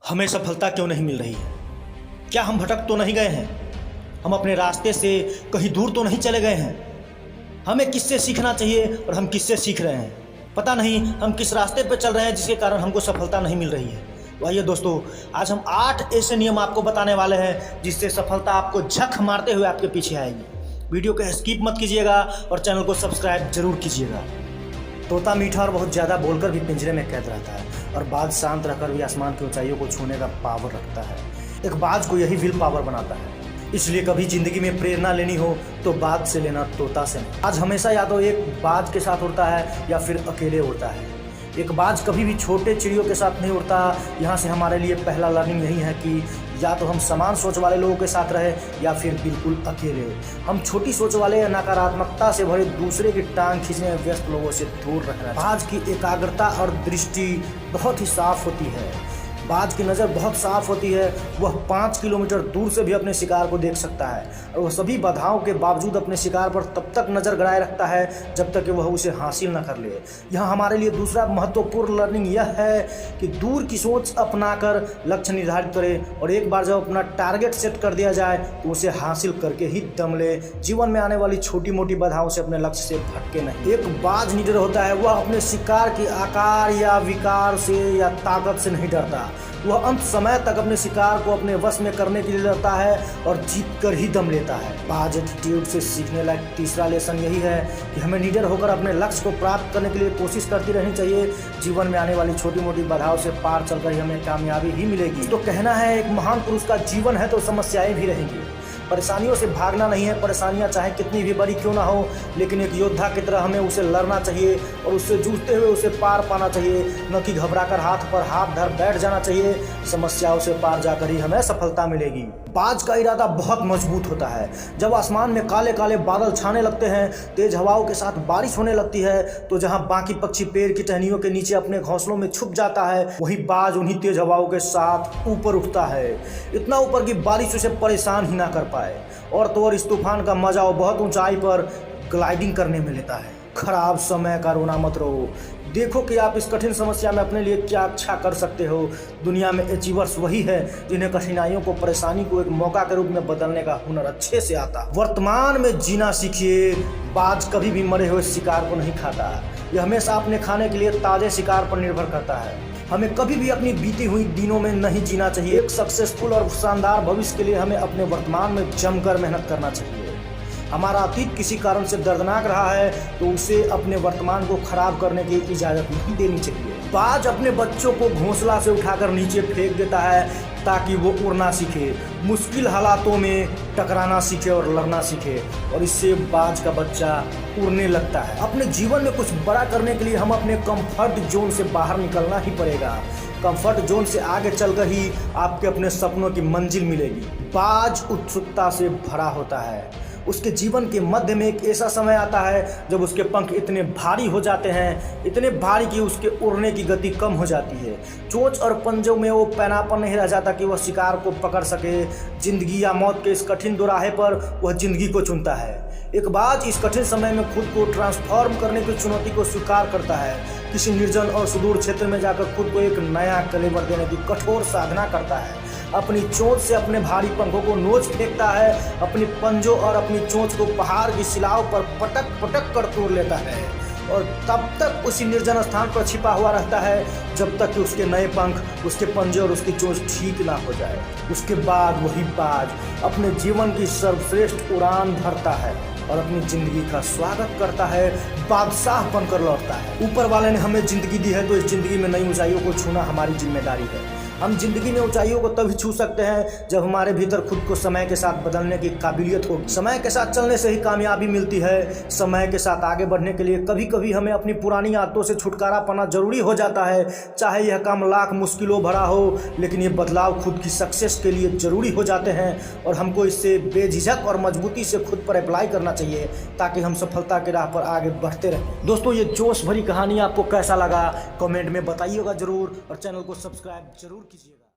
हमें सफलता क्यों नहीं मिल रही है? क्या हम भटक तो नहीं गए हैं? हम अपने रास्ते से कहीं दूर तो नहीं चले गए हैं? हमें किससे सीखना चाहिए और हम किससे सीख रहे हैं? पता नहीं हम किस रास्ते पर चल रहे हैं जिसके कारण हमको सफलता नहीं मिल रही है। तो आइए दोस्तों, आज हम 8 ऐसे नियम आपको बताने वाले हैं जिससे सफलता आपको झक मारते हुए आपके पीछे आएगी। वीडियो को स्किप मत कीजिएगा और चैनल को सब्सक्राइब जरूर कीजिएगा। तोता मीठा और बहुत ज़्यादा बोलकर भी पिंजरे में कैद रहता है और बाज शांत रहकर भी आसमान की ऊंचाइयों को छूने का पावर रखता है। एक बाज को यही विल पावर बनाता है। इसलिए कभी जिंदगी में प्रेरणा लेनी हो तो बाज से लेना, तोता से नहीं। आज हमेशा या तो एक बाज के साथ उड़ता है या फिर अकेले उड़ता है। एक बाज कभी भी छोटे चिड़ियों के साथ नहीं उड़ता। यहाँ से हमारे लिए पहला लर्निंग यही है कि या तो हम समान सोच वाले लोगों के साथ रहे या फिर बिल्कुल अकेले। हम छोटी सोच वाले या नकारात्मकता से भरे दूसरे की टांग खींचने में व्यस्त लोगों से दूर रहना। बाज की एकाग्रता और दृष्टि बहुत ही साफ होती है। बाज की नज़र बहुत साफ होती है। वह 5 किलोमीटर दूर से भी अपने शिकार को देख सकता है और वह सभी बाधाओं के बावजूद अपने शिकार पर तब तक नज़र गड़ाए रखता है जब तक कि वह उसे हासिल न कर ले। यहाँ हमारे लिए दूसरा महत्वपूर्ण लर्निंग यह है कि दूर की सोच अपनाकर लक्ष्य निर्धारित करें और एक बार जब अपना टारगेट सेट कर दिया जाए तो उसे हासिल करके ही दम ले। जीवन में आने वाली छोटी मोटी बाधाओं से अपने लक्ष्य से भटके नहीं। एक बाज निडर होता है। वह अपने शिकार के आकार या विकार से या ताकत से नहीं डरता। वह अंत समय तक अपने शिकार को अपने वश में करने के लिए लड़ता है और जीत कर ही दम लेता है। बाज एटीट्यूड से सीखने लायक तीसरा लेसन यही है कि हमें निडर होकर अपने लक्ष्य को प्राप्त करने के लिए कोशिश करती रहनी चाहिए। जीवन में आने वाली छोटी मोटी बाधाओं से पार चलकर ही हमें कामयाबी ही मिलेगी। तो कहना है, एक महान पुरुष का जीवन है तो समस्याएं भी रहेंगी। परेशानियों से भागना नहीं है। परेशानियां चाहे कितनी भी बड़ी क्यों ना हो, लेकिन एक योद्धा की तरह हमें उसे लड़ना चाहिए और उससे जूझते हुए उसे पार पाना चाहिए, न कि घबराकर हाथ पर हाथ धर बैठ जाना चाहिए। समस्याओं से पार जाकर ही हमें सफलता मिलेगी। बाज का इरादा बहुत मजबूत होता है। जब आसमान में काले काले बादल छाने लगते हैं, तेज हवाओं के साथ बारिश होने लगती है, तो जहां बाकी पक्षी पेड़ की टहनियों के नीचे अपने घोंसलों में छुप जाता है, वहीं बाज उन्हीं तेज हवाओं के साथ ऊपर उठता है। इतना ऊपर कि बारिश उसे परेशान ही ना कर पाए। और तो और इस तूफान का मजा वो बहुत ऊंचाई पर ग्लाइडिंग करने में लेता है। खराब समय का रोना मत रहो। देखो कि आप इस कठिन समस्या में अपने लिए क्या अच्छा कर सकते हो। दुनिया में अचीवर्स वही है जिन्हें कठिनाइयों को, परेशानी को एक मौका के रूप में बदलने का हुनर अच्छे से आता। वर्तमान में जीना सीखिए। बाज कभी भी मरे हुए शिकार को नहीं खाता। यह हमेशा अपने खाने के लिए ताजे शिकार पर निर्भर करता है। हमें कभी भी अपनी बीती हुई दिनों में नहीं जीना चाहिए। एक सक्सेसफुल और शानदार भविष्य के लिए हमें अपने वर्तमान में जमकर मेहनत करना चाहिए। हमारा अतीत किसी कारण से दर्दनाक रहा है तो उसे अपने वर्तमान को खराब करने की इजाज़त नहीं देनी चाहिए। बाज अपने बच्चों को घोंसला से उठाकर नीचे फेंक देता है ताकि वो उड़ना सीखे, मुश्किल हालातों में टकराना सीखे और लड़ना सीखे, और इससे बाज का बच्चा उड़ने लगता है। अपने जीवन में कुछ बड़ा करने के लिए हम अपने कंफर्ट जोन से बाहर निकलना ही पड़ेगा। कंफर्ट जोन से आगे चलकर ही आपके अपने सपनों की मंजिल मिलेगी। बाज उत्सुकता से भरा होता है। उसके जीवन के मध्य में एक ऐसा समय आता है जब उसके पंख इतने भारी हो जाते हैं, इतने भारी कि उसके उड़ने की गति कम हो जाती है। चोंच और पंजों में वो पैनापन नहीं रह जाता कि वह शिकार को पकड़ सके। जिंदगी या मौत के इस कठिन दोराहे पर वह जिंदगी को चुनता है। एक बाज इस कठिन समय में खुद को ट्रांसफॉर्म करने की चुनौती को स्वीकार करता है। किसी निर्जन और सुदूर क्षेत्र में जाकर खुद को एक नया कलेवर देने की कठोर साधना करता है। अपनी चोंच से अपने भारी पंखों को नोच फेंकता है। अपनी पंजों और अपनी चोंच को पहाड़ की शिलाओं पर पटक पटक कर तोड़ लेता है और तब तक उसी निर्जन स्थान पर छिपा हुआ रहता है जब तक कि उसके नए पंख, उसके पंजे और उसकी चोंच ठीक ना हो जाए। उसके बाद वही बाज अपने जीवन की सर्वश्रेष्ठ उड़ान भरता है और अपनी जिंदगी का स्वागत करता है, बादशाह बनकर लौटता है। ऊपर वाले ने हमें जिंदगी दी है तो इस जिंदगी में नई ऊंचाइयों को छूना हमारी जिम्मेदारी है। हम जिंदगी में ऊंचाइयों को तभी छू सकते हैं जब हमारे भीतर खुद को समय के साथ बदलने की काबिलियत होगी। समय के साथ चलने से ही कामयाबी मिलती है। समय के साथ आगे बढ़ने के लिए कभी कभी हमें अपनी पुरानी आदतों से छुटकारा पाना जरूरी हो जाता है। चाहे यह काम लाख मुश्किलों भरा हो, लेकिन ये बदलाव खुद की सक्सेस के लिए जरूरी हो जाते हैं और हमको इससे बेझिझक और मजबूती से खुद पर अप्लाई करना चाहिए ताकि हम सफलता के राह पर आगे बढ़ते रहें। दोस्तों, ये जोश भरी कहानी आपको कैसा लगा कमेंट में बताइएगा जरूर और चैनल को सब्सक्राइब जरूर कीजिएगा।